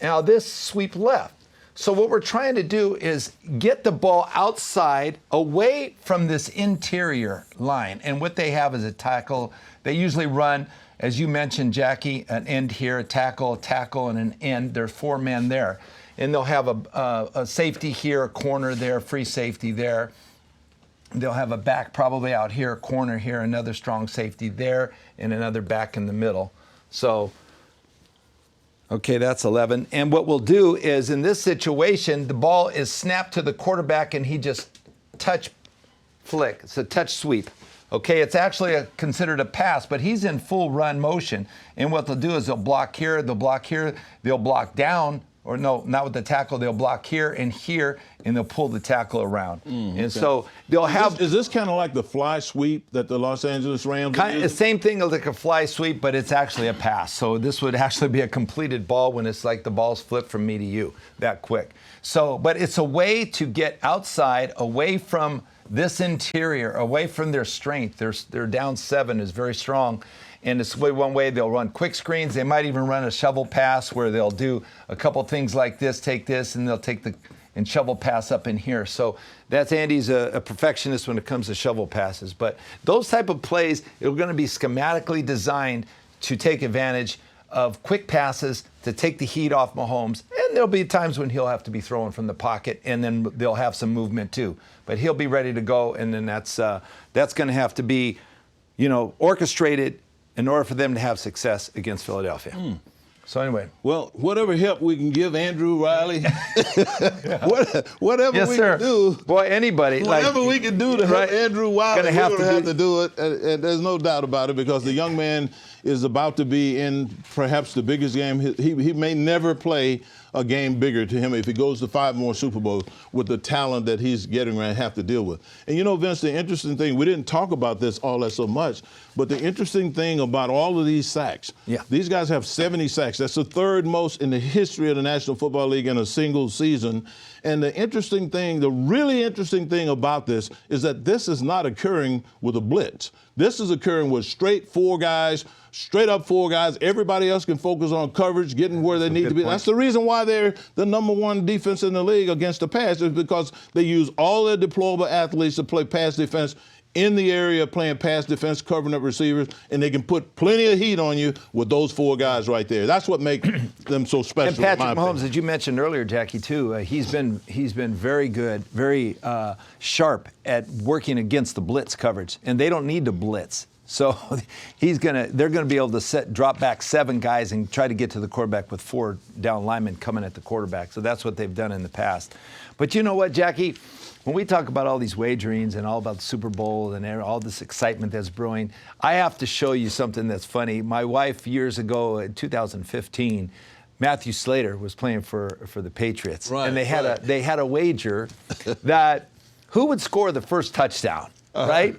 Now this sweep left. So what we're trying to do is get the ball outside, away from this interior line. And what they have is a tackle. They usually run, as you mentioned, Jackie, an end here, a tackle, and an end. There's 4 men there. And they'll have a safety here, a corner there, free safety there. They'll have a back probably out here, a corner here, another strong safety there, and another back in the middle. So, okay, that's 11. And what we'll do is, in this situation, the ball is snapped to the quarterback, and he just touch flick. It's a touch sweep. Okay, it's actually considered a pass, but he's in full run motion. And what they'll do is they'll block here, they'll block down, or no, not with the tackle, they'll block here, and they'll pull the tackle around. And so they'll have... Is this kind of like the fly sweep that the Los Angeles Rams do? The same thing as like a fly sweep, but it's actually a pass. So this would actually be a completed ball when it's like the ball's flipped from me to you that quick. So, but it's a way to get outside, away from this interior away from their strength. Their down 7 is very strong. And it's one way they'll run quick screens. They might even run a shovel pass where they'll do a couple things like this, take this, and they'll take and shovel pass up in here. So that's Andy's a perfectionist when it comes to shovel passes. But those type of plays are going to be schematically designed to take advantage of quick passes to take the heat off Mahomes. And there'll be times when he'll have to be throwing from the pocket, and then they'll have some movement too. But he'll be ready to go, and then that's going to have to be, orchestrated in order for them to have success against Philadelphia. So anyway. Well, whatever help we can give Andrew Riley, whatever yes, we sir. can do. Boy, anybody. Whatever we can do to help Andrew Riley, we're going to have to do it. And there's no doubt about it, because the young man is about to be in perhaps the biggest game. He may never play a game bigger to him if he goes to 5 more Super Bowls with the talent that he's getting ready to have to deal with. And Vince, the interesting thing, we didn't talk about this all that so much, but the interesting thing about all of these sacks, these guys have 70 sacks. That's the 3rd most in the history of the National Football League in a single season. And the really interesting thing about this is that this is not occurring with a blitz. This is occurring with straight 4 guys, straight up 4 guys. Everybody else can focus on coverage, getting where they need to be. Point. That's the reason why they're the #1 defense in the league against the pass, is because they use all their deployable athletes to play pass defense in the area, playing pass defense, covering up receivers, and they can put plenty of heat on you with those 4 guys right there. That's what makes them so special. And Patrick Mahomes, as you mentioned earlier, Jackie, too, he's been very good, very sharp at working against the blitz coverage, and they don't need to blitz. So they're gonna be able to drop back 7 guys and try to get to the quarterback with 4 down linemen coming at the quarterback. So that's what they've done in the past. But you know what, Jackie? When we talk about all these wagerings and all about the Super Bowl and all this excitement that's brewing, I have to show you something that's funny. My wife, years ago in 2015, Matthew Slater was playing for the Patriots, and they had a wager that who would score the first touchdown, right?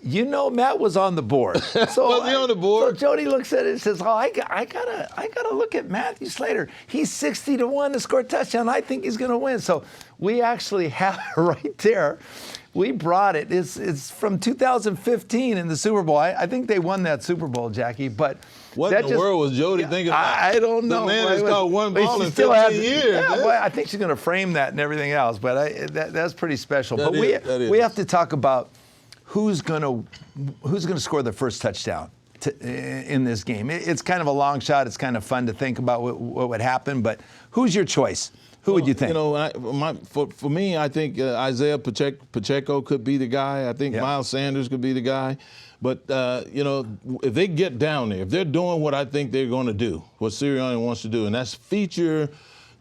Matt was on the board. So was he on the board? So Jody looks at it and says, I gotta look at Matthew Slater. He's 60-1 to score a touchdown. I think he's gonna win. So we actually have it right there. We brought it. It's from 2015 in the Super Bowl. I think they won that Super Bowl, Jackie. But what in the world was Jody thinking about? I don't know. The man has caught 1 ball in 15 years. Yeah, well, I think she's gonna frame that and everything else. But that's pretty special. But we have to talk about who's going to score the first touchdown in this game. It's kind of a long shot. It's kind of fun to think about what would happen. But who's your choice? Who would you think? For me, I think Isaiah Pacheco could be the guy. I think Miles Sanders could be the guy. But, if they get down there, if they're doing what I think they're going to do, what Sirianni wants to do, and that's feature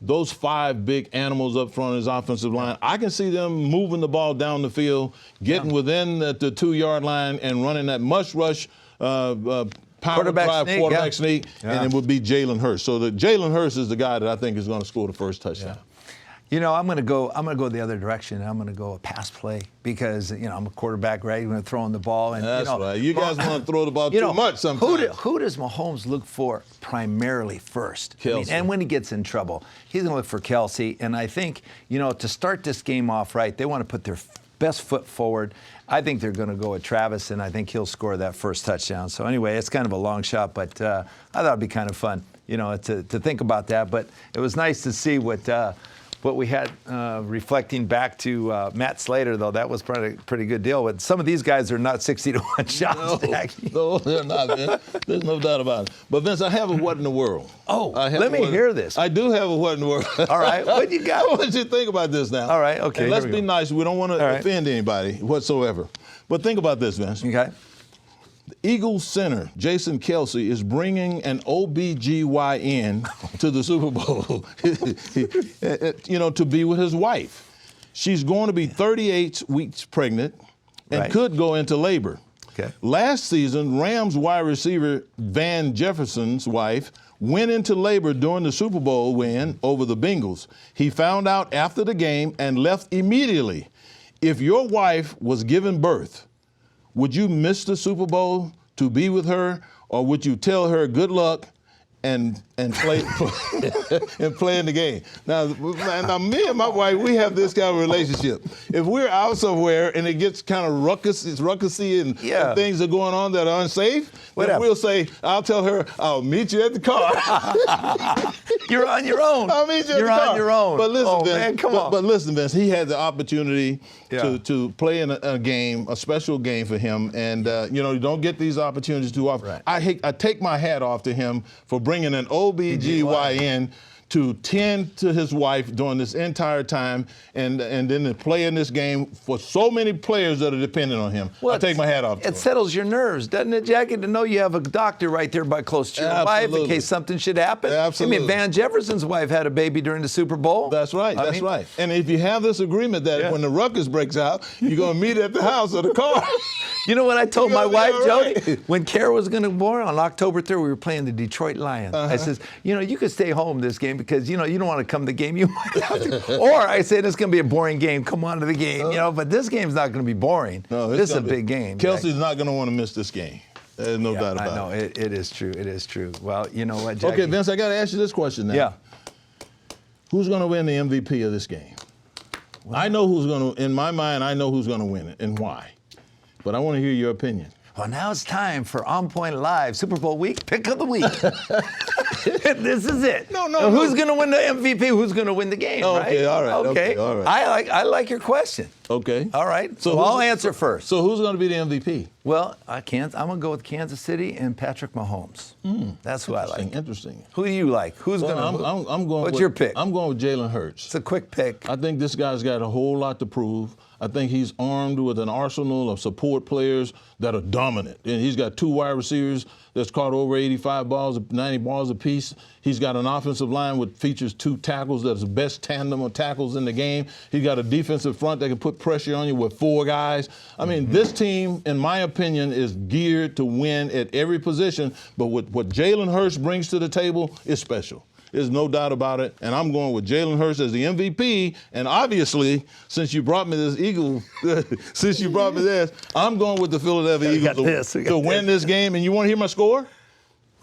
those 5 big animals up front of his offensive line, I can see them moving the ball down the field, getting within the 2-yard line and running that mush rush power quarterback sneak, and it would be Jalen Hurts. So Jalen Hurts is the guy that I think is going to score the first touchdown. I'm going to go the other direction. I'm going to go a pass play because, I'm a quarterback, right? I'm going to throw in the ball. And, that's right. You guys want to throw the ball too much sometimes. Who does Mahomes look for primarily first? Kelce. And when he gets in trouble, he's going to look for Kelce. And I think, to start this game off right, they want to put their best foot forward. I think they're going to go with Travis, and I think he'll score that first touchdown. So anyway, it's kind of a long shot, but I thought it'd be kind of fun, to think about that. But it was nice to see what we had reflecting back to Matt Slater, though. That was probably a pretty good deal. But some of these guys are not 60-1 shots. No, they're not, Vince. There's no doubt about it. But, Vince, I have a what in the world. Oh, let me hear this. I do have a what in the world. All right, what you got? I want you to think about this now. All right, okay. And let's be nice. We don't want to offend anybody whatsoever. But think about this, Vince. Okay. The Eagles center, Jason Kelce, is bringing an OBGYN to the Super Bowl, to be with his wife. She's going to be 38 weeks pregnant and could go into labor. Okay. Last season, Rams wide receiver Van Jefferson's wife went into labor during the Super Bowl win over the Bengals. He found out after the game and left immediately. If your wife was giving birth, would you miss the Super Bowl to be with her, or would you tell her good luck and play and play in the game. Now, me and my wife, we have this kind of relationship. If we're out somewhere and it gets kind of ruckusy and things are going on that are unsafe, then we'll say, I'll tell her, I'll meet you at the car. You're on your own. I'll meet you at the car. You're on your own. But listen, Vince, man, come on. But listen, Vince, he had the opportunity to play in a game, a special game for him, and you don't get these opportunities too often. Right. I take my hat off to him for bringing an OBGYN to tend to his wife during this entire time, and then to play in this game for so many players that are dependent on him. Well, I take my hat off to him. It settles your nerves, doesn't it, Jackie, to know you have a doctor right there by close to your wife in case something should happen? Absolutely. I mean, Van Jefferson's wife had a baby during the Super Bowl. That's right. That's right. And if you have this agreement that when the ruckus breaks out, you're going to meet at the house or the car. You know what I told my wife, Jody? When Kara was going to be born on October 3rd, we were playing the Detroit Lions. I says, you could stay home this game because, you don't want to come to the game. You might have to. Or I said, it's going to be a boring game. Come on to the game, but this game's not going to be boring. No, this is a big game. Kelce's not going to want to miss this game. There's no doubt about it. I know, it is true. It is true. Well, you know what, Jackie? Okay, Vince, I got to ask you this question now. Yeah. Who's going to win the MVP of this game? Well, I know who's going to, in my mind, I know who's going to win it and why. But I want to hear your opinion. Well, now it's time for On Point Live, Super Bowl week, pick of the week. This is it. No. Who's going to win the MVP? Who's going to win the game, right? Okay, all right. Okay, all right. I like your question. Okay. All right. So I'll answer first. So who's going to be the MVP? Well, I'm going to go with Kansas City and Patrick Mahomes. That's who I like. Interesting. Who do you like? Who's going to? I'm going. What's your pick? I'm going with Jalen Hurts. It's a quick pick. I think this guy's got a whole lot to prove. I think he's armed with an arsenal of support players that are dominant. And he's got 2 wide receivers that's caught over 85 balls, 90 balls apiece. He's got an offensive line which features 2 tackles that's the best tandem of tackles in the game. He's got a defensive front that can put pressure on you with 4 guys. I mean, this team, in my opinion, is geared to win at every position. But what Jalen Hurts brings to the table is special. There's no doubt about it. And I'm going with Jalen Hurts as the MVP. And obviously, since you brought me this I'm going with the Philadelphia Eagles to win this game. And you want to hear my score?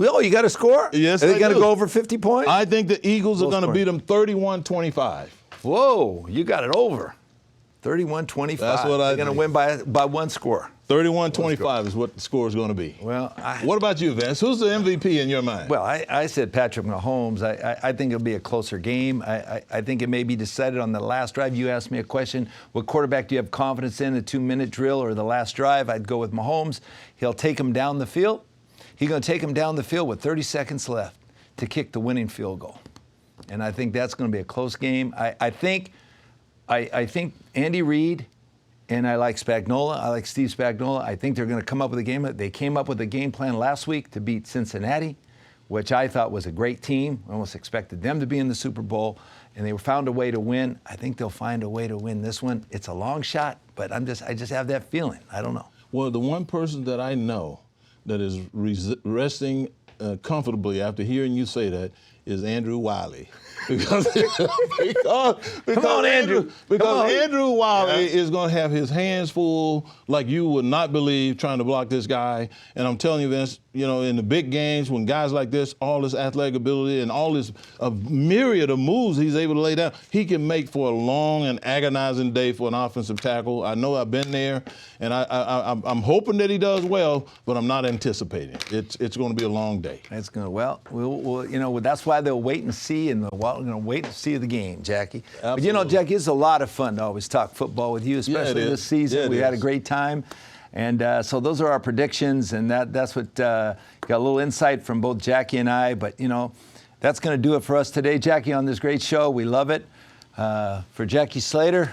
Oh, you got a score? Yes, Are they going to go over 50 points? I think the Eagles are going to beat them 31-25. Whoa, you got it over. 31-25. That's what I think. They're going to win by 1 score. 31-25 is what the score is going to be. Well, what about you, Vince? Who's the MVP in your mind? Well, I said Patrick Mahomes. I think it'll be a closer game. I think it may be decided on the last drive. You asked me a question, what quarterback do you have confidence in, a 2-minute drill or the last drive? I'd go with Mahomes. He'll take him down the field. He's going to take him down the field with 30 seconds left to kick the winning field goal. And I think that's going to be a close game. I think Andy Reid and I like Spagnuolo. I like Steve Spagnuolo. I think they're going to come up with a game. They came up with a game plan last week to beat Cincinnati, which I thought was a great team. I almost expected them to be in the Super Bowl, and they found a way to win. I think they'll find a way to win this one. It's a long shot, but I just have that feeling. I don't know. Well, the one person that I know that is resting comfortably after hearing you say that is Andrew Wiley. Because Come on, Andrew. Andrew Wiley is going to have his hands full like you would not believe trying to block this guy. And I'm telling you, Vince, in the big games, when guys like this, all this athletic ability and all this myriad of moves he's able to lay down, he can make for a long and agonizing day for an offensive tackle. I know I've been there, and I'm hoping that he does well, but I'm not anticipating. It's going to be a long day. It's going to, we'll that's why they'll wait and see, and we're going to wait and see the game, Jackie. Absolutely. But Jackie, it's a lot of fun to always talk football with you, especially this season. We had a great time. And so those are our predictions, and that's what got a little insight from both Jackie and I. But, that's going to do it for us today, Jackie, on this great show. We love it. For Jackie Slater,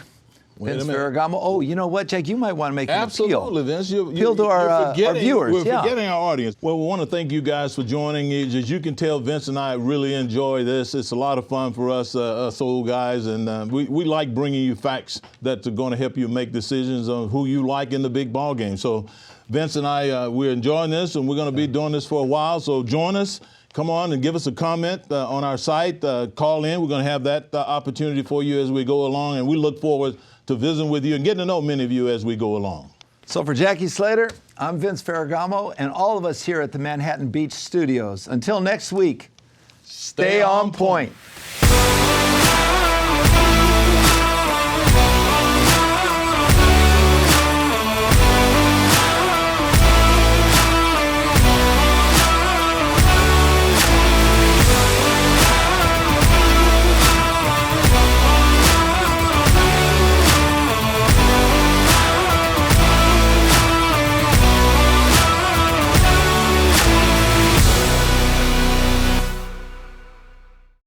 Vince Ferragamo. Oh, you know what, Jack? You might want to make an appeal. Absolutely, Vince. Appeal to our viewers. We're forgetting our audience. Well, we want to thank you guys for joining. As you can tell, Vince and I really enjoy this. It's a lot of fun for us old guys, and we like bringing you facts that are going to help you make decisions on who you like in the big ball game. So Vince and I, we're enjoying this, and we're going to be doing this for a while. So join us. Come on and give us a comment on our site. Call in. We're going to have that opportunity for you as we go along, and we look forward to visiting with you and getting to know many of you as we go along. So for Jackie Slater, I'm Vince Ferragamo, and all of us here at the Manhattan Beach Studios. Until next week, Stay on point.